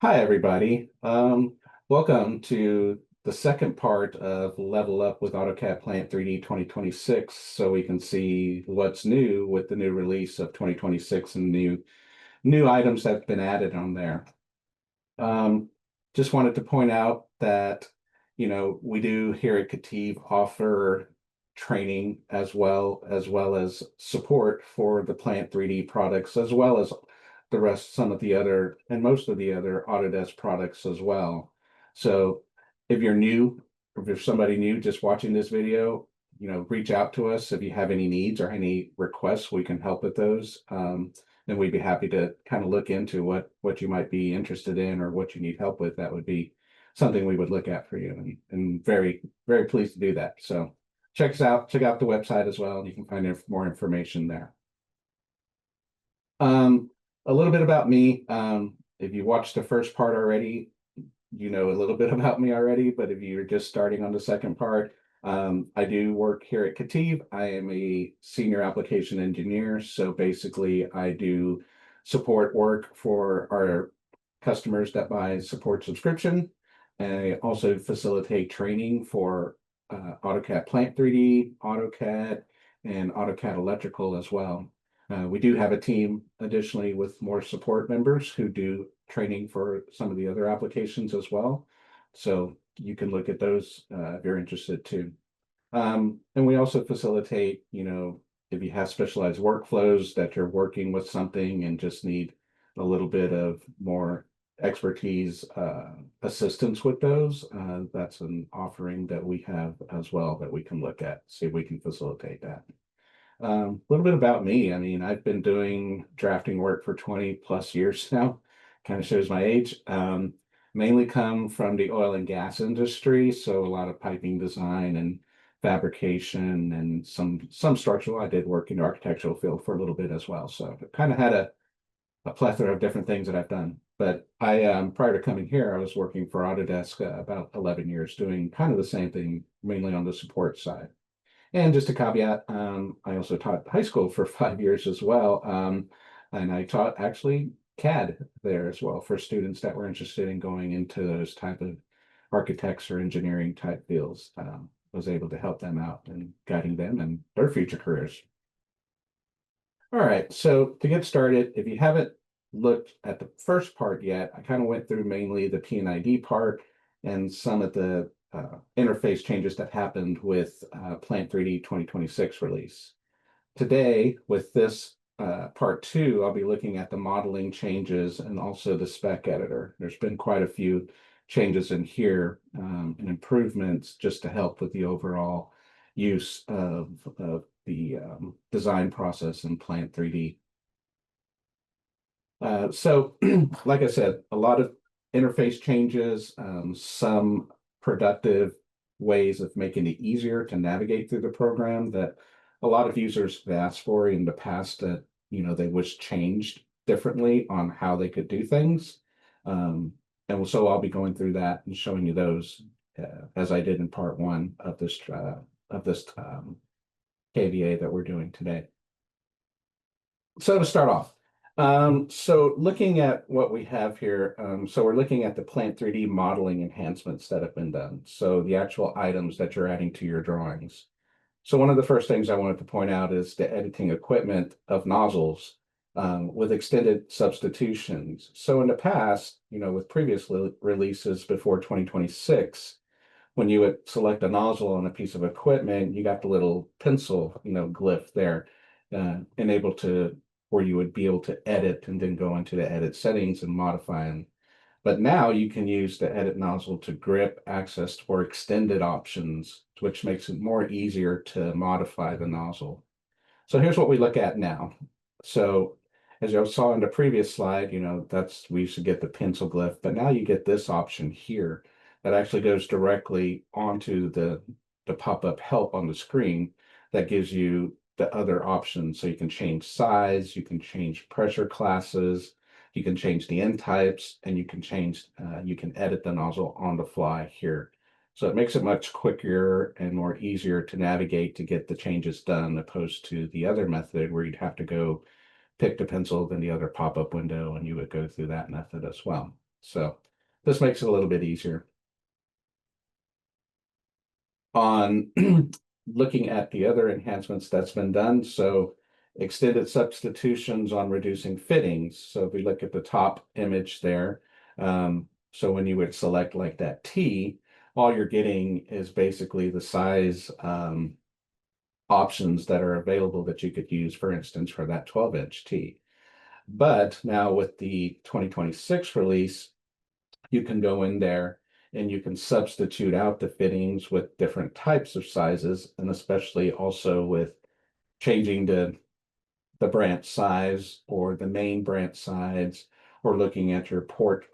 Hi, everybody. Welcome to the second part of Level Up with AutoCAD Plant 3D 2026, so we can see what's new with the new release of 2026 and new items that have been added on there. Um, just wanted to point out that, we do here at KETIV offer training as well as support for the Plant 3D products, as well as some of the other, and most of the other Autodesk products as well. So if you're new, or if there's somebody new just watching this video, reach out to us if you have any needs or any requests, we can help with those. Then we'd be happy to kind of look into what you might be interested in or what you need help with. That would be something we would look at for you, and very, very pleased to do that. So check out the website as well, and you can find more information there. A little bit about me. If you watched the first part already, you know a little bit about me already, but if you're just starting on the second part, I do work here at KETIV. I am a senior application engineer. So basically I do support work for our customers that buy support subscription. And I also facilitate training for AutoCAD Plant 3D, AutoCAD, and AutoCAD Electrical as well. We do have a team additionally with more support members who do training for some of the other applications as well. So you can look at those if you're interested too. And we also facilitate, if you have specialized workflows that you're working with something and just need a little bit of more expertise, assistance with those, that's an offering that we have as well that we can look at, see if we can facilitate that. A little bit about me. I mean, I've been doing drafting work for 20 plus years now. Kind of shows my age. Mainly come from the oil and gas industry, so a lot of piping design and fabrication and some structural. I did work in the architectural field for a little bit as well. So I've kind of had a plethora of different things that I've done. But I prior to coming here, I was working for Autodesk about 11 years, doing kind of the same thing, mainly on the support side. And just a caveat, I also taught high school for 5 years as well. And I taught actually CAD there as well for students that were interested in going into those type of architects or engineering type fields. Was able to help them out and guiding them in their future careers. All right, so to get started, if you haven't looked at the first part yet, I kind of went through mainly the P&ID part and some of the interface changes that happened with Plant 3D 2026 release. Today, with this part two, I'll be looking at the modeling changes and also the spec editor. There's been quite a few changes in here and improvements just to help with the overall use of the design process in Plant 3D. So, like I said, a lot of interface changes, some productive ways of making it easier to navigate through the program that a lot of users have asked for in the past that, they wish changed differently on how they could do things. And so I'll be going through that and showing you those as I did in part one of this KVA that we're doing today. So to start off, so looking at what we have here, so we're looking at the Plant 3D modeling enhancements that have been done. So the actual items that you're adding to your drawings. So one of the first things I wanted to point out is the editing equipment of nozzles with extended substitutions. So in the past, with previous releases before 2026, when you would select a nozzle on a piece of equipment, you got the little pencil, glyph there, enabled to where you would be able to edit and then go into the edit settings and modify them. But now you can use the edit nozzle to grip, access, or extended options, which makes it more easier to modify the nozzle. So here's what we look at now. So as you saw in the previous slide, we used to get the pencil glyph, but now you get this option here that actually goes directly onto the pop-up help on the screen that gives you the other options. So you can change size, you can change pressure classes, you can change the end types, and you can edit the nozzle on the fly here. So it makes it much quicker and more easier to navigate to get the changes done, opposed to the other method where you'd have to go pick the pencil, then the other pop-up window, and you would go through that method as well. So this makes it a little bit easier. On looking at the other enhancements that's been done, so extended substitutions on reducing fittings. So if we look at the top image there, so when you would select like that T, all you're getting is basically the size options that are available that you could use, for instance, for that 12-inch T. But now with the 2026 release, you can go in there and you can substitute out the fittings with different types of sizes, and especially also with changing the branch size or the main branch size, or looking at your port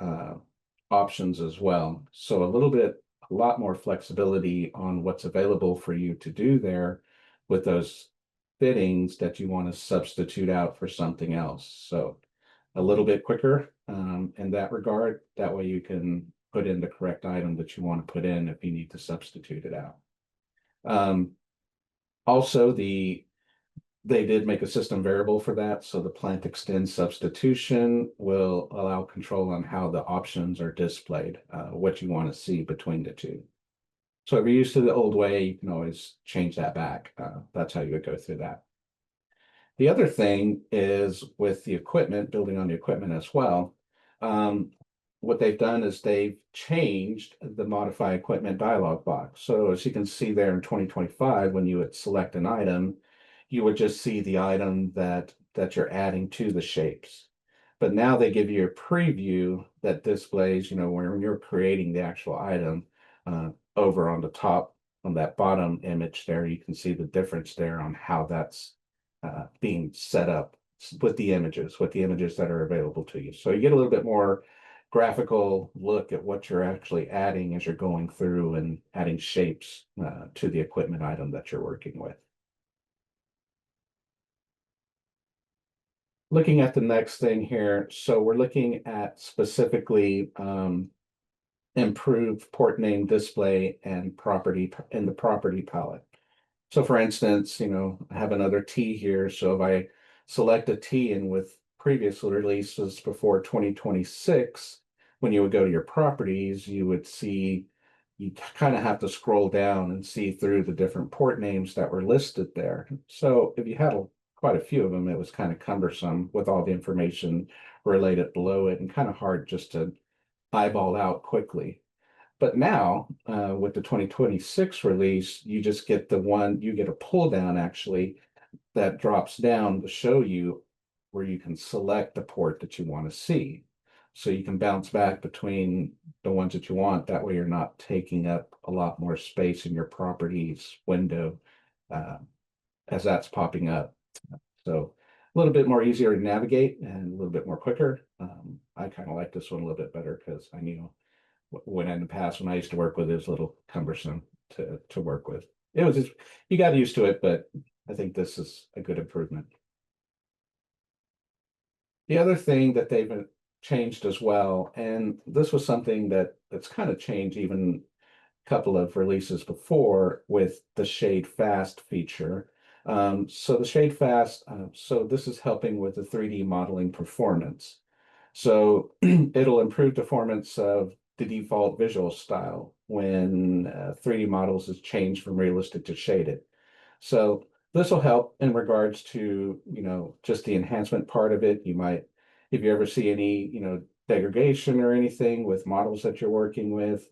options as well. So a lot more flexibility on what's available for you to do there with those fittings that you want to substitute out for something else. So a little bit quicker in that regard. That way you can put in the correct item that you want to put in if you need to substitute it out. Also, they did make a system variable for that. So the plant extend substitution will allow control on how the options are displayed, what you want to see between the two. So if you're used to the old way, you can always change that back. That's how you would go through that. The other thing is with the equipment, building on the equipment as well. What they've done is they've changed the modify equipment dialog box. So as you can see there in 2025, when you would select an item, you would just see the item that you're adding to the shapes. But now they give you a preview that displays, when you're creating the actual item over on the top, on that bottom image there, you can see the difference there on how that's being set up with the images that are available to you. So you get a little bit more graphical look at what you're actually adding as you're going through and adding shapes to the equipment item that you're working with. Looking at the next thing here, so we're looking at specifically improved port name display and property in the property palette. So for instance, I have another T here. So if I select a T and with previous releases before 2026, when you would go to your properties, you would see, you kind of have to scroll down and see through the different port names that were listed there. So if you had quite a few of them, it was kind of cumbersome with all the information related below it and kind of hard just to eyeball out quickly. But now, with the 2026 release, you just get you get a pull down actually that drops down to show you where you can select the port that you want to see. So you can bounce back between the ones that you want. That way you're not taking up a lot more space in your properties window as that's popping up. So a little bit more easier to navigate and a little bit more quicker. I kind of like this one a little bit better because I knew when in the past when I used to work with it was a little cumbersome to work with. It was just, you got used to it, but I think this is a good improvement. The other thing that they've changed as well, and this was something that's kind of changed even a couple of releases before with the shade fast feature. So the shade fast, so this is helping with the 3D modeling performance. So it'll improve performance of the default visual style when 3D models is changed from realistic to shaded. So this will help in regards to, just the enhancement part of it. You might, if you ever see any, degradation or anything with models that you're working with,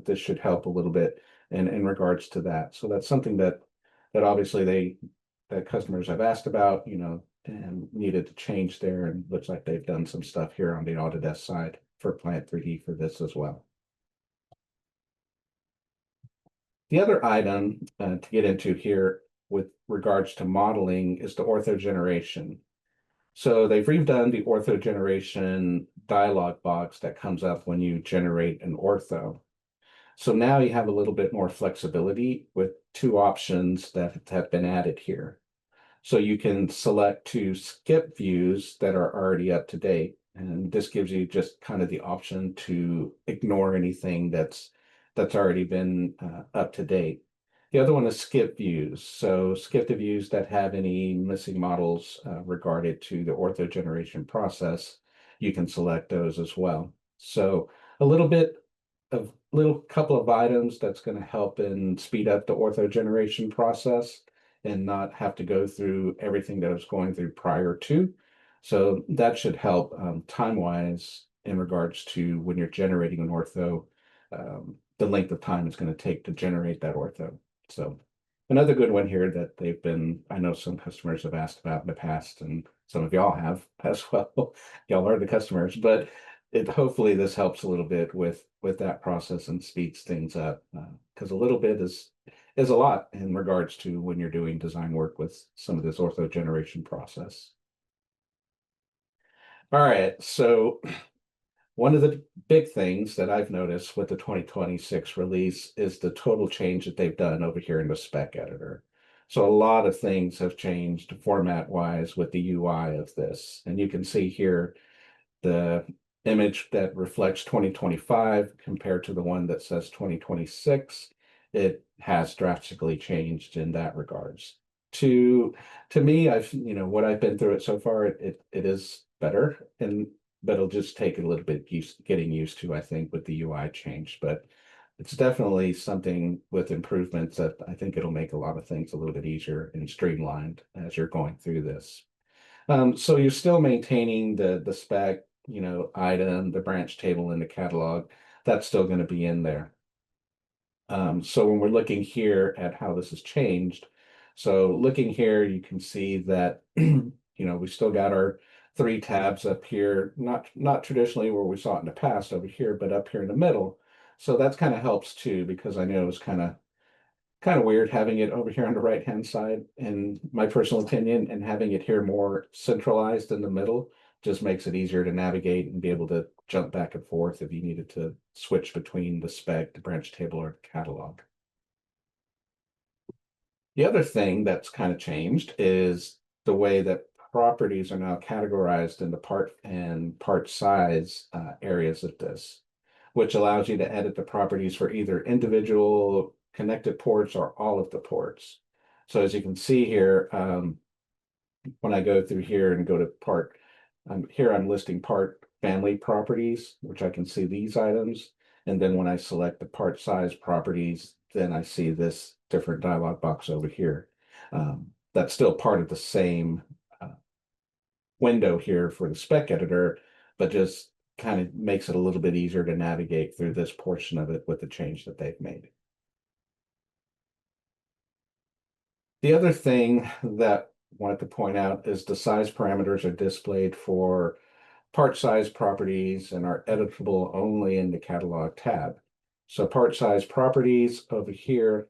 this should help a little bit in regards to that. So that's something that obviously that customers have asked about, and needed to change there, and looks like they've done some stuff here on the Autodesk side for Plant 3D for this as well. The other item to get into here with regards to modeling is the ortho generation. So they've redone the ortho generation dialog box that comes up when you generate an ortho. So now you have a little bit more flexibility with two options that have been added here. So you can select to skip views that are already up to date. And this gives you just kind of the option to ignore anything that's already been up to date. The other one is skip views. So skip the views that have any missing models regarded to the ortho generation process. You can select those as well. So a little bit of little couple of items that's going to help and speed up the ortho generation process and not have to go through everything that I was going through prior to. So that should help time-wise in regards to when you're generating an ortho, the length of time it's going to take to generate that ortho. So another good one here that I know some customers have asked about in the past, and some of y'all have as well. Y'all are the customers, but hopefully this helps a little bit with that process and speeds things up, because a little bit is a lot in regards to when you're doing design work with some of this ortho generation process. All right, so one of the big things that I've noticed with the 2026 release is the total change that they've done over here in the spec editor. So a lot of things have changed format wise with the UI of this, and you can see here the image that reflects 2025 compared to the one that says 2026, it has drastically changed in that regards. To me, what I've been through it so far, it is better, but it'll just take a little bit getting used to, I think, with the UI change. But it's definitely something with improvements that I think it'll make a lot of things a little bit easier and streamlined as you're going through this. So you're still maintaining the spec, item, the branch table, and the catalog. That's still going to be in there. So when we're looking here at how this has changed, so looking here, you can see that we still got our 3 tabs up here, not traditionally where we saw it in the past over here, but up here in the middle. So that's kind of helps too, because I know it was kind of weird having it over here on the right hand side, in my personal opinion, and having it here more centralized in the middle just makes it easier to navigate and be able to jump back and forth if you needed to switch between the spec, the branch table, or the catalog. The other thing that's kind of changed is the way that properties are now categorized into part and part size areas of this, which allows you to edit the properties for either individual connected ports or all of the ports. So as you can see here, when I go through here and go to part, here I'm listing part family properties, which I can see these items. And then when I select the part size properties, then I see this different dialog box over here. That's still part of the same window here for the spec editor, but just kind of makes it a little bit easier to navigate through this portion of it with the change that they've made. The other thing that I wanted to point out is the size parameters are displayed for part size properties and are editable only in the catalog tab. So part size properties over here,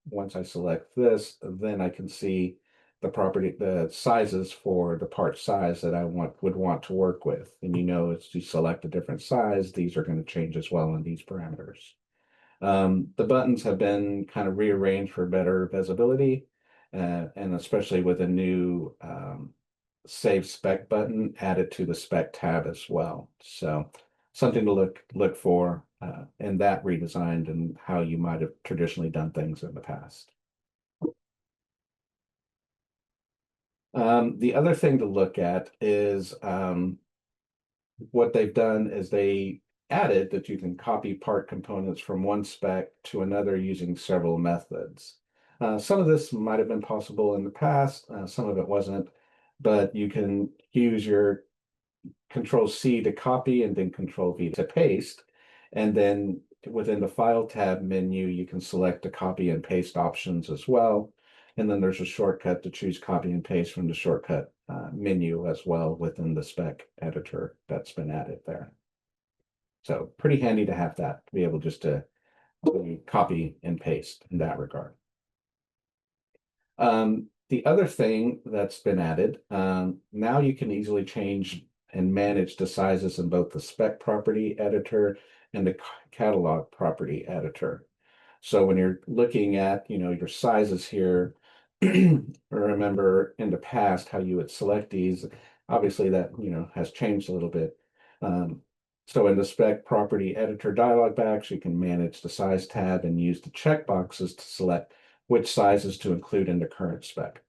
once I select this, then I can see the sizes for the part size that I would want to work with. And as you select a different size, these are going to change as well in these parameters. The buttons have been kind of rearranged for better visibility, and especially with a new Save Spec button added to the Spec tab as well. So something to look for in that redesigned and how you might have traditionally done things in the past. The other thing to look at is what they've done is they added that you can copy part components from one spec to another using several methods. Some of this might have been possible in the past, some of it wasn't, but you can use your Control-C to copy and then Control-V to paste. And then within the File tab menu, you can select the copy and paste options as well. And then there's a shortcut to choose copy and paste from the shortcut menu as well within the spec editor that's been added there. So pretty handy to have that, to be able just to copy and paste in that regard. The other thing that's been added, now you can easily change and manage the sizes in both the spec property editor and the catalog property editor. So when you're looking at, your sizes here, remember in the past how you would select these, obviously that, has changed a little bit. So in the spec property editor dialog box, you can manage the size tab and use the checkboxes to select which sizes to include in the current spec.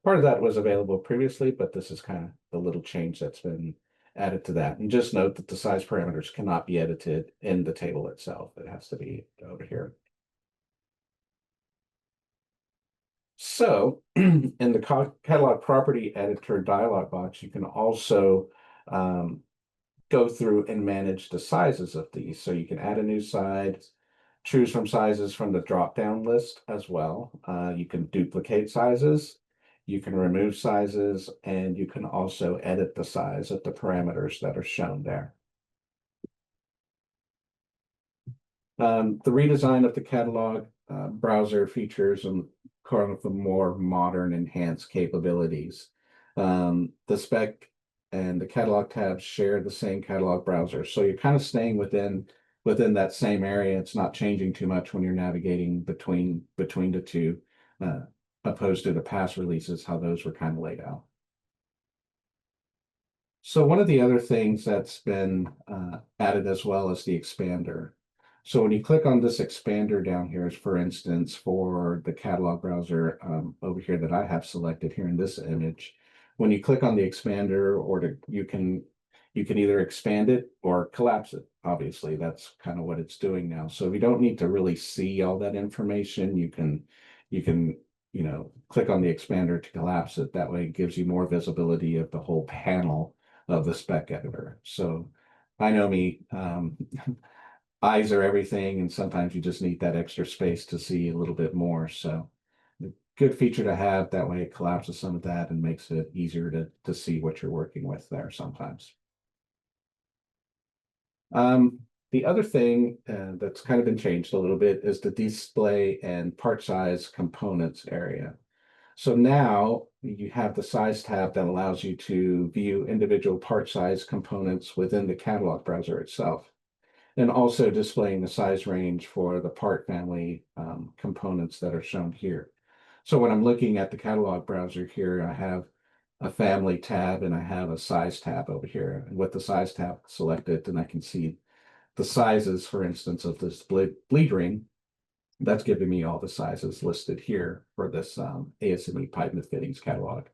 Part of that was available previously, but this is kind of the little change that's been added to that. And just note that the size parameters cannot be edited in the table itself. It has to be over here. So in the catalog property editor dialog box, you can also go through and manage the sizes of these. So you can add a new size, choose from sizes from the drop-down list as well. You can duplicate sizes, you can remove sizes, and you can also edit the size of the parameters that are shown there. The redesign of the catalog browser features and kind of the more modern enhanced capabilities. The spec and the catalog tabs share the same catalog browser. So you're kind of staying within that same area. It's not changing too much when you're navigating between the two, opposed to the past releases, how those were kind of laid out. So one of the other things that's been added as well is the expander. So when you click on this expander down here, for instance, for the catalog browser over here that I have selected here in this image, when you click on the expander, you can either expand it or collapse it. Obviously, that's kind of what it's doing now. So if you don't need to really see all that information, you can click on the expander to collapse it. That way, it gives you more visibility of the whole panel of the spec editor. So I know me. Eyes are everything, and sometimes you just need that extra space to see a little bit more. So good feature to have. That way it collapses some of that and makes it easier to see what you're working with there sometimes. The other thing that's kind of been changed a little bit is the display and part size components area. So now you have the size tab that allows you to view individual part size components within the catalog browser itself, and also displaying the size range for the part family components that are shown here. So when I'm looking at the catalog browser here, I have a family tab and I have a size tab over here. And with the size tab selected, then I can see the sizes, for instance, of this bleed ring. That's giving me all the sizes listed here for this ASME pipe and fittings catalog.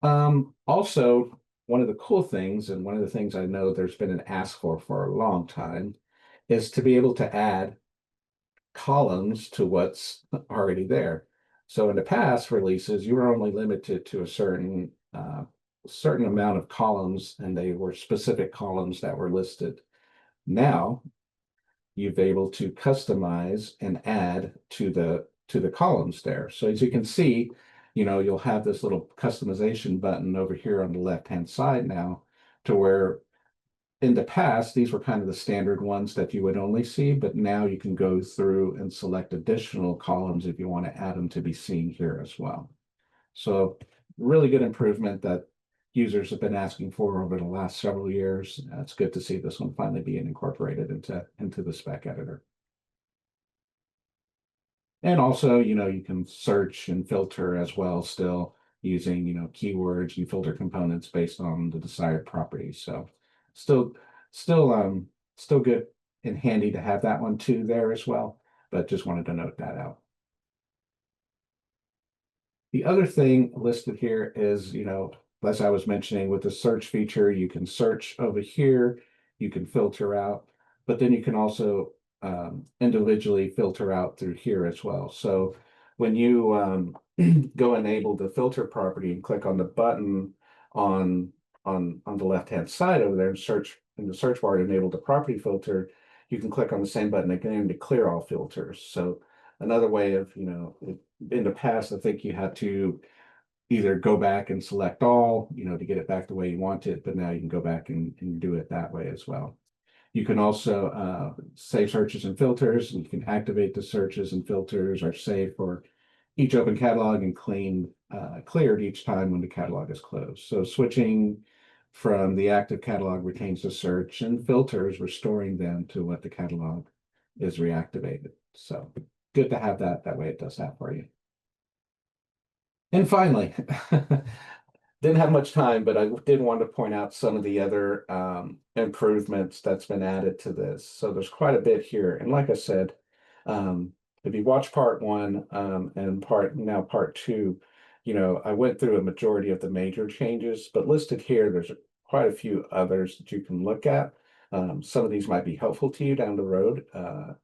Also, one of the cool things, and one of the things I know there's been an ask for a long time, is to be able to add columns to what's already there. So in the past releases, you were only limited to a certain amount of columns, and they were specific columns that were listed. Now you've been able to customize and add to the columns there. So as you can see, you'll have this little customization button over here on the left-hand side now, to where in the past, these were kind of the standard ones that you would only see, but now you can go through and select additional columns if you want to add them to be seen here as well. So really good improvement that users have been asking for over the last several years. It's good to see this one finally being incorporated into the spec editor. And also, you can search and filter as well, still using, keywords and filter components based on the desired properties. So still good and handy to have that one too there as well, but just wanted to note that out. The other thing listed here is, as I was mentioning with the search feature, you can search over here, you can filter out, but then you can also individually filter out through here as well. So when you go enable the filter property and click on the button on the left-hand side over there and search in the search bar to enable the property filter, you can click on the same button again to clear all filters. So another way of, in the past, I think you had to either go back and select all, to get it back the way you want it, but now you can go back and do it that way as well. You can also save searches and filters, and you can activate the searches and filters are saved for each open catalog and cleared each time when the catalog is closed. So switching from the active catalog retains the search, and filters restoring them to what the catalog is reactivated. So good to have that. That way it does that for you. And finally, didn't have much time, but I did want to point out some of the other improvements that's been added to this. So there's quite a bit here. And like I said, if you watch part one and part two, I went through a majority of the major changes, but listed here, there's quite a few others that you can look at. Some of these might be helpful to you down the road,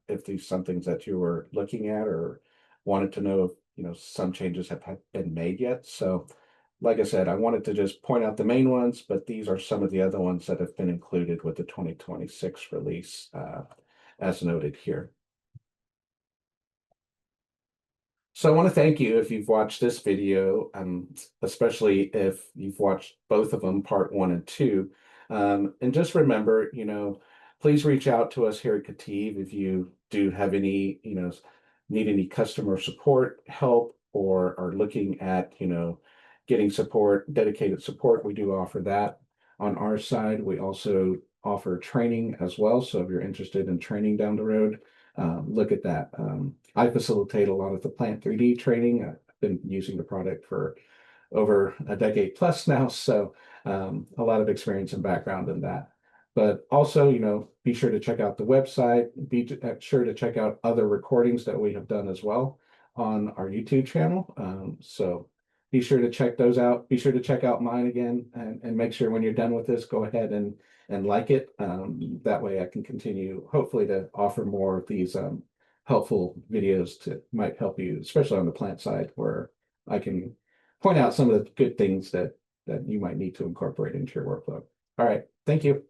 if these some things that you were looking at or wanted to know if, some changes have been made yet. So like I said, I wanted to just point out the main ones, but these are some of the other ones that have been included with the 2026 release, as noted here. So I want to thank you if you've watched this video, especially if you've watched both of them, part 1 and 2. And just remember, please reach out to us here at KETIV if you do have any, need any customer support help or are looking at, getting support, dedicated support. We do offer that on our side. We also offer training as well. So if you're interested in training down the road, look at that. I facilitate a lot of the Plant 3D training. I've been using the product for over a decade plus now, so a lot of experience and background in that. But also, be sure to check out the website. Be sure to check out other recordings that we have done as well on our YouTube channel. So be sure to check those out. Be sure to check out mine again, and make sure when you're done with this, go ahead and like it. That way I can continue, hopefully, to offer more of these helpful videos to might help you, especially on the plant side, where I can point out some of the good things that you might need to incorporate into your workflow. All right, thank you.